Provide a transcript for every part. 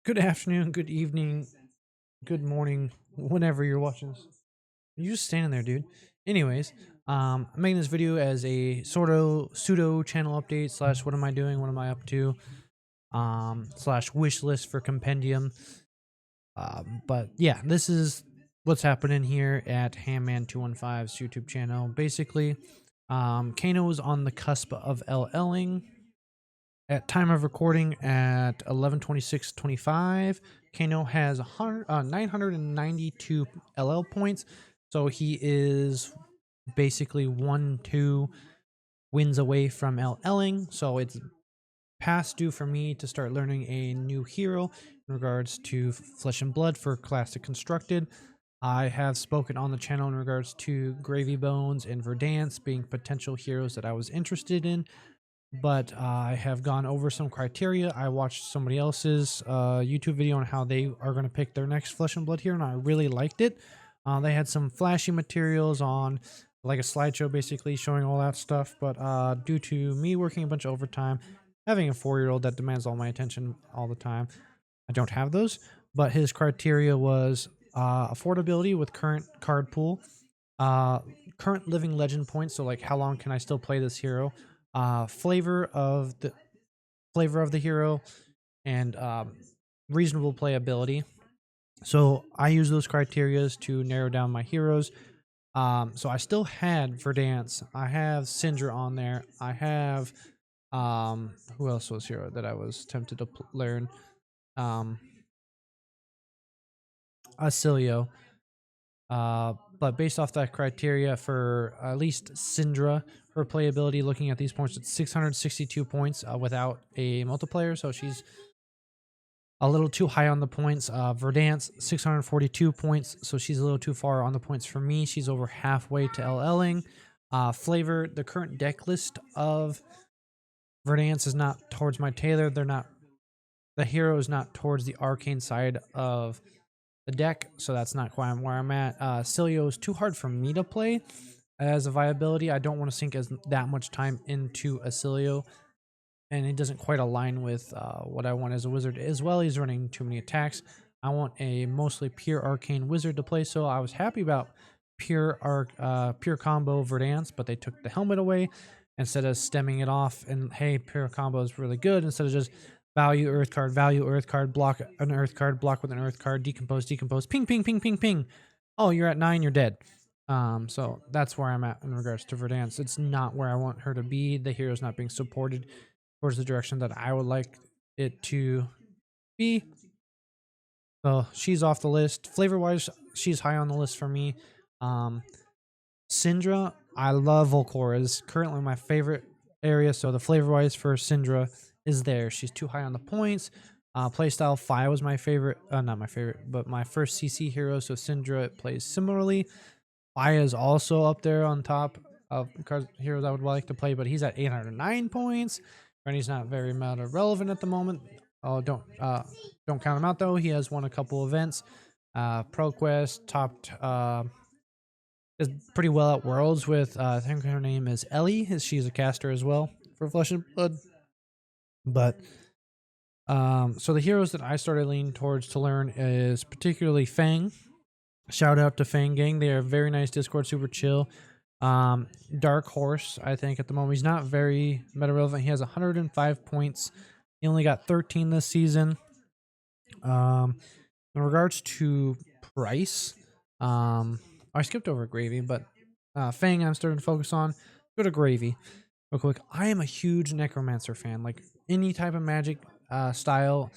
Good afternoon, good evening, good morning, whenever you're watching this. You're just standing there, dude. Anyways, I'm making this video as a sort of pseudo channel update slash what am I doing, what am I up to, slash wish list for Compendium. But yeah, this is what's happening here at Hamman215's YouTube channel. Basically, Kano is on the cusp of LLing. At time of recording at 11:26:25, Kano has 992 LL points, so he is basically 1-2 wins away from LLing. So it's past due for me to start learning a new hero in regards to Flesh and Blood for Classic Constructed. I have spoken on the channel in regards to Gravy Bones and Verdance being potential heroes that I was interested in, but I have gone over some criteria. I watched somebody else's YouTube video on how they are going to pick their next Flesh and Blood hero, and I really liked it. They had some flashy materials on, like a slideshow basically showing all that stuff, but due to me working a bunch of overtime, having a 4-year-old that demands all my attention all the time, I don't have those. But his criteria was affordability with current card pool, uh, current living legend points, so like how long can I still play this hero, flavor of the hero, and reasonable playability. So I use those criterias to narrow down my heroes. So I still had Verdance. I have Syndra on there. I have who else was hero that I was tempted to learn? Um, Acilio. But based off that criteria for at least Syndra, her playability, looking at these points, it's 662 points without a multiplayer, so she's a little too high on the points. Verdance, 642 points, so she's a little too far on the points for me. She's over halfway to LLing. Flavor, the current deck list of Verdance is not towards my Taylor. The hero is not towards the arcane side of the deck, so that's not quite where I'm at. Cilio is too hard for me to play as a viability. I don't want to sink that much time into Acilio, and it doesn't quite align with what I want as a wizard as well. He's running too many attacks. I want a mostly pure arcane wizard to play, so I was happy about pure combo Verdance, but they took the helmet away instead of stemming it off. And hey, pure combo is really good instead of just value earth card, block an earth card, block with an earth card, decompose, ping, ping, ping, ping, ping. Oh, you're at 9, you're dead. So that's where I'm at in regards to Verdance. It's not where I want her to be. The hero's not being supported towards the direction that I would like it to be. So she's off the list. Flavor wise, she's high on the list for me. Syndra, I love Volcora. Is currently my favorite area. So the flavor wise for Syndra is there. She's too high on the points. Playstyle Fi was my favorite. Not my favorite, but my first CC hero. So Syndra plays similarly. Fi is also up there on top of heroes I would like to play, but he's at 809 points. And he's not very meta relevant at the moment. Oh, don't count him out though. He has won a couple events. ProQuest topped is pretty well at Worlds with I think her name is Ellie. She's a caster as well for Flesh and Blood. But so the heroes that I started leaning towards to learn is particularly Fang. Shout out to Fang Gang. They are very nice Discord, super chill. Dark Horse, I think at the moment he's not very meta relevant. He has 105 points. He only got 13 this season. In regards to price, I skipped over Gravy, but Fang I'm starting to focus on. Go to Gravy real quick. I am a huge Necromancer fan. Like any type of Magic style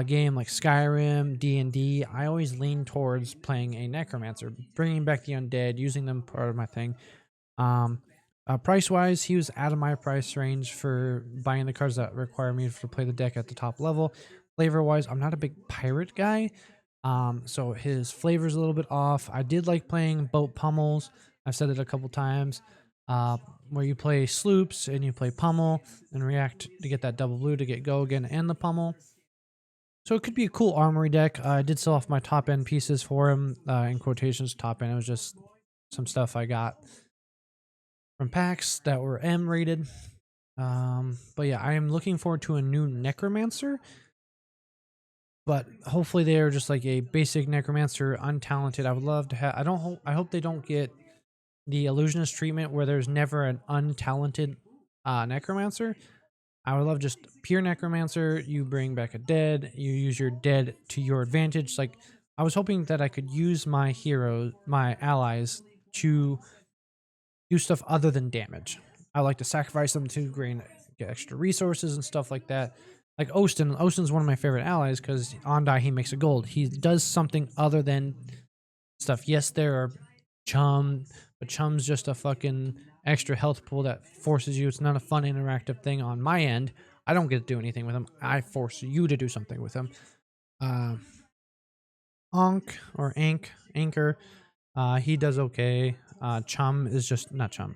game like Skyrim, D&D, I always lean towards playing a Necromancer, bringing back the undead, using them part of my thing. Price wise, he was out of my price range for buying the cards that require me to play the deck at the top level. Flavor wise, I'm not a big pirate guy, so his flavor's a little bit off. I did like playing boat pummels. I've said it a couple times, where you play sloops and you play pummel and react to get that double blue to get go again and the pummel. So it could be a cool armory deck. I did sell off my top end pieces for him, in quotations top end. It was just some stuff I got from packs that were M rated. But yeah, I am looking forward to a new Necromancer. but hopefully they are just like a basic necromancer, untalented. I would love to have. I hope they don't get the illusionist treatment where there's never an untalented necromancer. I would love just pure necromancer. You bring back a dead. You use your dead to your advantage. Like I was hoping that I could use my heroes, my allies, to do stuff other than damage. I like to sacrifice them to get extra resources and stuff like that. Like Ostin. Ostin's one of my favorite allies because on die he makes a gold. He does something other than stuff. Yes, there are Chum, but Chum's just a fucking extra health pool that forces you. It's not a fun interactive thing on my end. I don't get to do anything with him. I force you to do something with him. Uh, Anchor, he does okay. Chum is just not Chum.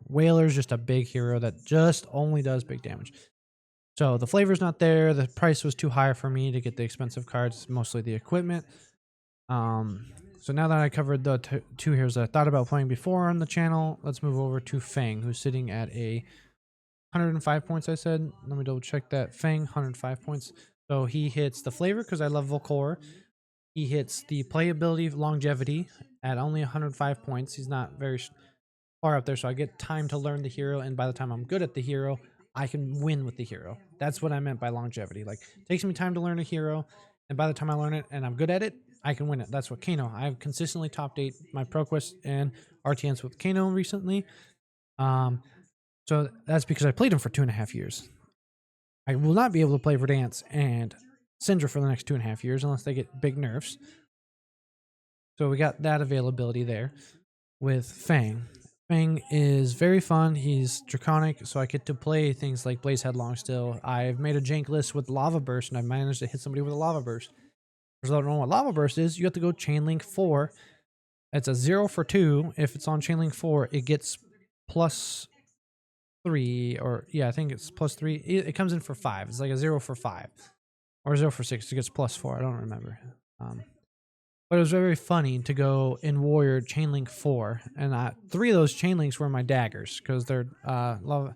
Whaler's just a big hero that just only does big damage. So the flavor's not there. The price was too high for me to get the expensive cards, mostly the equipment. So now that I covered the two heroes that I thought about playing before on the channel, let's move over to Fang, who's sitting at a 105 points, I said. Let me double check that. Fang, 105 points. So he hits the flavor because I love Volcor. He hits the playability longevity at only 105 points. He's not very far up there, so I get time to learn the hero, and by the time I'm good at the hero, I can win with the hero. That's what I meant by longevity. Like, it takes me time to learn a hero, and by the time I learn it and I'm good at it, I can win it. That's what Kano. I've consistently top 8 my ProQuest and RTNs with Kano recently. So that's because I played him for 2.5 years. I will not be able to play Verdance and Syndra for the next 2.5 years unless they get big nerfs. So we got that availability there with Fang. Fang is very fun. He's draconic, so I get to play things like Blaze Headlong still. I've made a jank list with Lava Burst, and I've managed to hit somebody with a Lava Burst. For those who don't know what Lava Burst is, you have to go Chain Link 4. It's a 0 for 2. If it's on Chain Link 4, it gets plus 3, or yeah, I think it's plus 3. It comes in for 5. It's like a 0 for 5. Or 0 for 6. It gets plus 4. I don't remember. But it was very funny to go in Warrior Chainlink 4, and 3 of those Chainlinks were my daggers, because they're lava.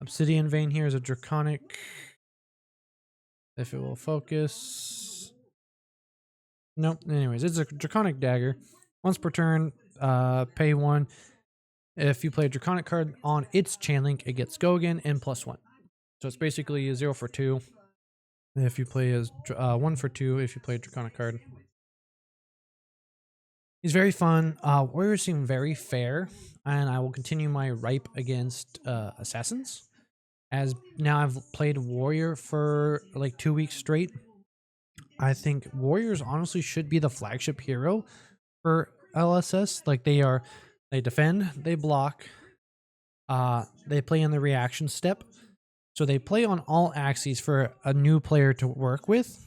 Obsidian Vein here is a draconic. If it will focus. Nope. Anyways, it's a draconic dagger. Once per turn, pay 1. If you play a draconic card on its Chainlink, it gets go again and plus 1. So it's basically a 0 for 2. If you play as 1 for 2, if you play a draconic card. He's very fun. Warriors seem very fair, and I will continue my ripe against assassins. As now I've played warrior for like 2 weeks straight. I think warriors honestly should be the flagship hero for LSS. Like they defend, they block, they play in the reaction step. So they play on all axes for a new player to work with.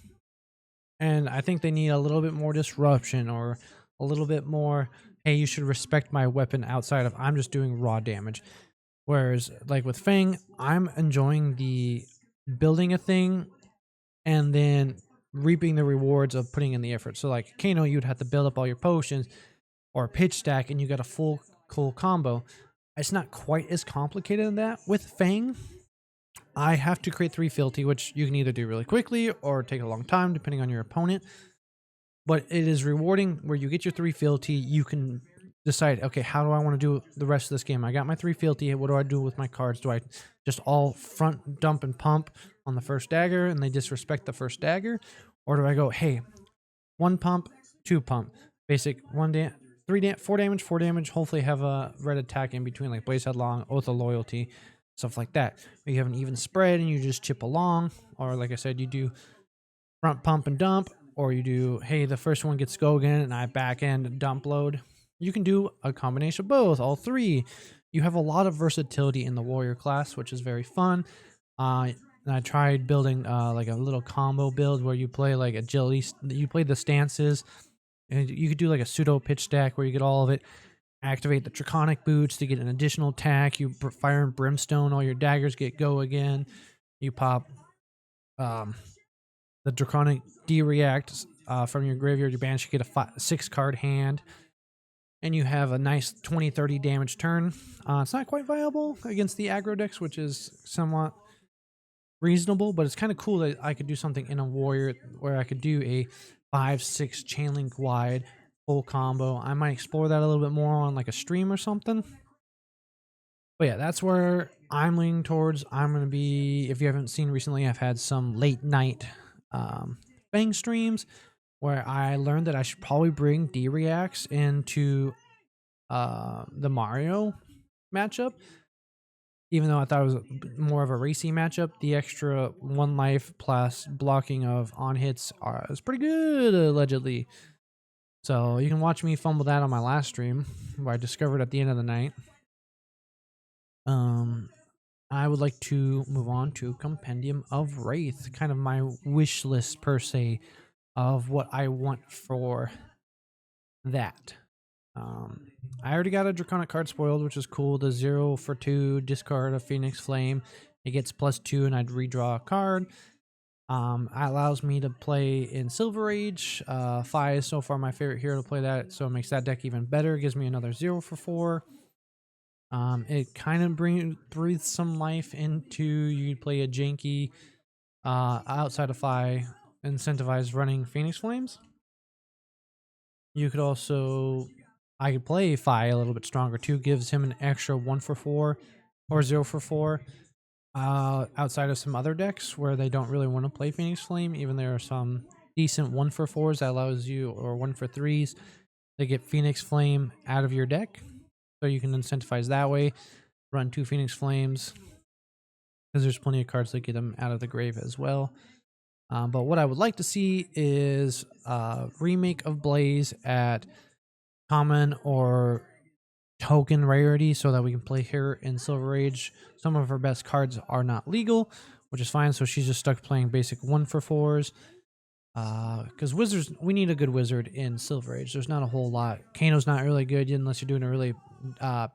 And I think they need a little bit more disruption, or a little bit more, hey, you should respect my weapon outside of I'm just doing raw damage. Whereas, like with Fang, I'm enjoying the building a thing and then reaping the rewards of putting in the effort. So, like Kano, you'd have to build up all your potions or pitch stack, and you got a full cool combo. It's not quite as complicated than that. With Fang, I have to create 3 fealty, which you can either do really quickly or take a long time, depending on your opponent. But it is rewarding where you get your 3 fealty. You can decide, okay, how do I want to do the rest of this game? I got my 3 fealty. What do I do with my cards? Do I just all front dump and pump on the first dagger and they disrespect the first dagger? Or do I go, hey, 1 pump, 2 pump, basic 4 damage, 4 damage, hopefully have a red attack in between, like Blaze Headlong, Oath of Loyalty, stuff like that. Or you have an even spread and you just chip along. Or like I said, you do front pump and dump. Or you do, hey, the first one gets go again and I back end dump load. You can do a combination of both, all 3. You have a lot of versatility in the warrior class, which is very fun. And I tried building like a little combo build where you play like agility. You play the stances, and you could do like a pseudo pitch stack where you get all of it. Activate the draconic boots to get an additional attack. You fire and brimstone, all your daggers get go again. You pop the draconic D-react from your graveyard. Your banish, you get a 6-card hand. And you have a nice 20-30 damage turn. It's not quite viable against the aggro decks, which is somewhat reasonable, but it's kind of cool that I could do something in a warrior where I could do a 5-6 chain link wide full combo. I might explore that a little bit more on like a stream or something. But yeah, that's where I'm leaning towards. I'm going to be, if you haven't seen recently, I've had some late night Bang streams where I learned that I should probably bring D-Reacts into the Mario matchup. Even though I thought it was more of a racy matchup, the extra 1 life plus blocking of on hits is pretty good, allegedly. So you can watch me fumble that on my last stream, where I discovered at the end of the night. I would like to move on to Compendium of Rathe, kind of my wish list per se of what I want for that. I already got a Draconic card spoiled, which is cool. The 0 for 2 discard a Phoenix Flame. It gets +2 and I'd redraw a card. It allows me to play in Silver Age. Fi is so far my favorite hero to play that, so it makes that deck even better. It gives me another 0 for 4. It kind of breathes some life into you play a janky outside of Fi, incentivize running Phoenix Flames. You could also, I could play Fi a little bit stronger too. Gives him an extra 1 for 4 or 0 for 4. Outside of some other decks where they don't really want to play Phoenix Flame, even there are some decent 1 for 4s that allows you, or 1 for 3s, to get Phoenix Flame out of your deck. So you can incentivize that way. Run 2 Phoenix Flames, because there's plenty of cards that get them out of the grave as well. But what I would like to see is a remake of Blaze at common or token rarity so that we can play her in Silver Age. Some of her best cards are not legal, which is fine, so she's just stuck playing basic 1 for 4s. Because wizards, we need a good wizard in Silver Age. There's not a whole lot. Kano's not really good unless you're doing a really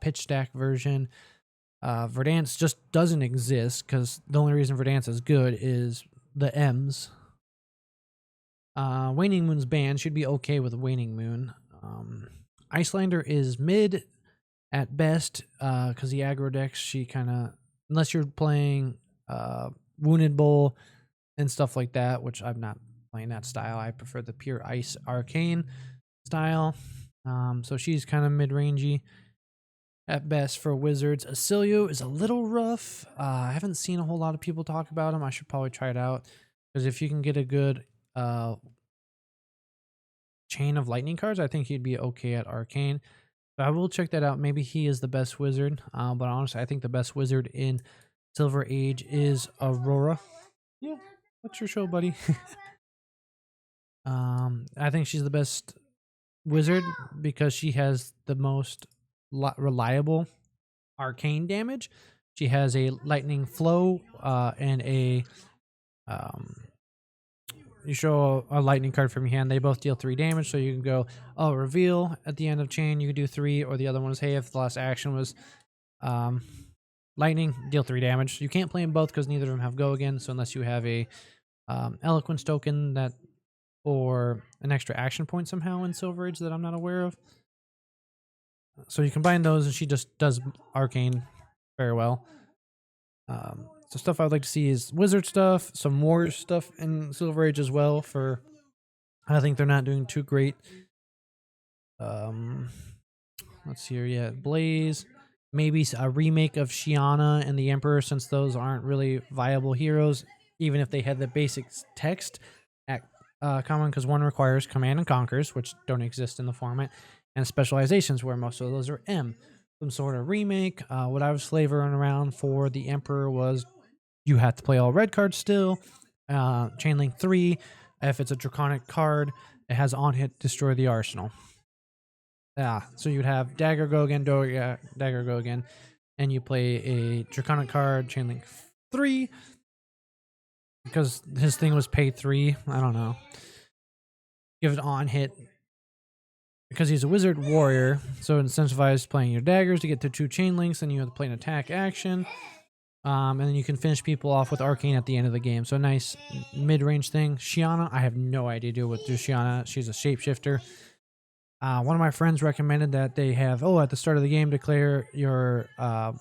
pitch stack version. Verdance just doesn't exist because the only reason Verdance is good is the M's. Waning Moon's banned. Should be okay with Waning Moon. Icelander is mid at best because the aggro decks, she kind of, unless you're playing Wounded Bull and stuff like that, which I'm not playing that style. I prefer the pure Ice Arcane style. So she's kind of mid-rangey at best for wizards. Acilio is a little rough. I haven't seen a whole lot of people talk about him. I should probably try it out, because if you can get a good chain of lightning cards, I think he'd be okay at Arcane. But I will check that out. Maybe he is the best wizard. But honestly, I think the best wizard in Silver Age is Aurora. Yeah, what's your show, buddy? I think she's the best wizard because she has the most reliable arcane damage. She has a lightning flow and a you show a lightning card from your hand. They both deal 3 damage, so you can go, oh, reveal at the end of chain, you can do 3, or the other one is, hey, if the last action was lightning, deal 3 damage. You can't play them both because neither of them have go again, so unless you have a eloquence token that, or an extra action point somehow in Silver Age that I'm not aware of. So you combine those and she just does arcane very well. So stuff I would like to see is wizard stuff, some warrior stuff in Silver Age as well. For I think they're not doing too great. Let's see here. Yeah, Blaze. Maybe a remake of Shiana and the Emperor, since those aren't really viable heroes, even if they had the basic text at common, because one requires Command and Conquers, which don't exist in the format, and specializations, where most of those are M. Some sort of remake. What I was flavoring around for the Emperor was you have to play all red cards still. Chainlink 3. If it's a Draconic card, it has on hit destroy the arsenal. Yeah, so you'd have Dagger go again, Dagger go again, and you play a Draconic card, Chainlink 3, because his thing was pay 3. I don't know. Give it on hit, because he's a wizard warrior, so incentivized playing your daggers to get to 2 chain links, and you have to play an attack action. And then you can finish people off with Arcane at the end of the game. So a nice mid-range thing. Shiana, I have no idea what to do with Shiana. She's a shapeshifter. One of my friends recommended that they have, at the start of the game, declare your,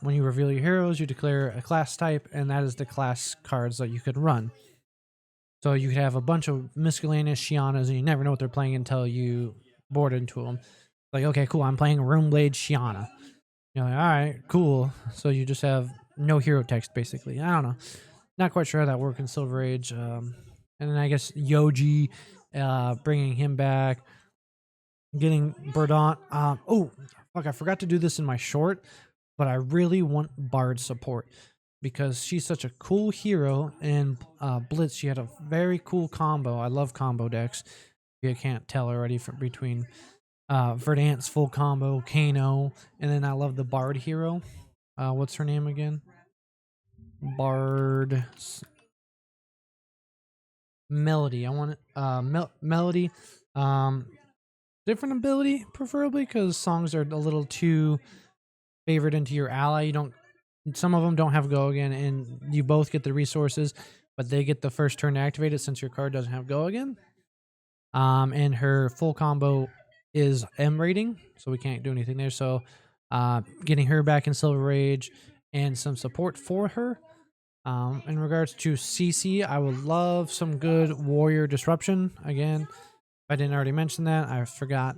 when you reveal your heroes, you declare a class type, and that is the class cards that you could run. So you could have a bunch of miscellaneous Shianas, and you never know what they're playing until you board into them. Like, okay, cool, I'm playing Runeblade Shiana. You're like, all right, cool. So you just have no hero text, basically. I don't know. Not quite sure how that works in Silver Age. And then I guess Yoji, bringing him back, getting Verdant. Oh, fuck, I forgot to do this in my short, but I really want Bard support because she's such a cool hero. And Blitz, she had a very cool combo. I love combo decks. You can't tell already from between Verdant's full combo, Kano, and then I love the Bard hero. What's her name again? Bard Melody. I want it. Melody. Different ability, preferably, because songs are a little too favored into your ally. You don't. Some of them don't have go again, and you both get the resources, but they get the first turn to activate it since your card doesn't have go again. And her full combo is M rating, so we can't do anything there. So, getting her back in Silver Age and some support for her. In regards to CC, I would love some good Warrior Disruption. Again, if I didn't already mention that, I forgot.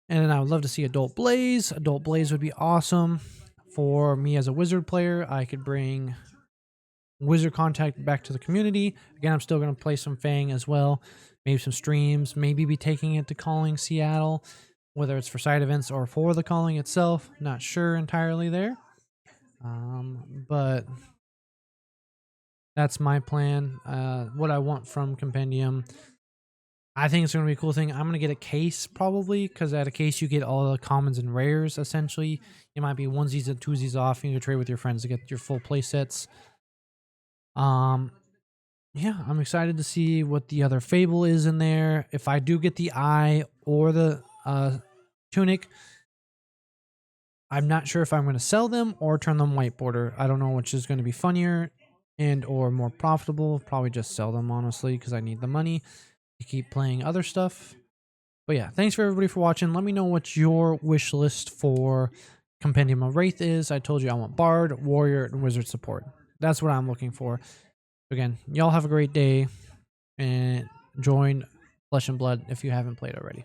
And then I would love to see Adult Blaze. Adult Blaze would be awesome. For me as a Wizard player, I could bring Wizard Contact back to the community. Again, I'm still going to play some Fang as well. Maybe some streams. Maybe be taking it to Calling Seattle, whether it's for side events or for the Calling itself. Not sure entirely there. But that's my plan. What I want from Compendium. I think it's going to be a cool thing. I'm going to get a case probably because at a case you get all the commons and rares essentially. It might be onesies and twosies off. You can trade with your friends to get your full play sets. Yeah, I'm excited to see what the other Fable is in there. If I do get the Eye or the Tunic, I'm not sure if I'm going to sell them or turn them white border. I don't know which is going to be funnier and or more profitable. Probably just sell them, honestly, because I need the money to keep playing other stuff. But yeah, thanks for everybody for watching. Let me know what your wish list for Compendium of Rathe is. I told you I want Bard, Warrior, and Wizard support. That's what I'm looking for. Again, y'all have a great day and join Flesh and Blood if you haven't played already.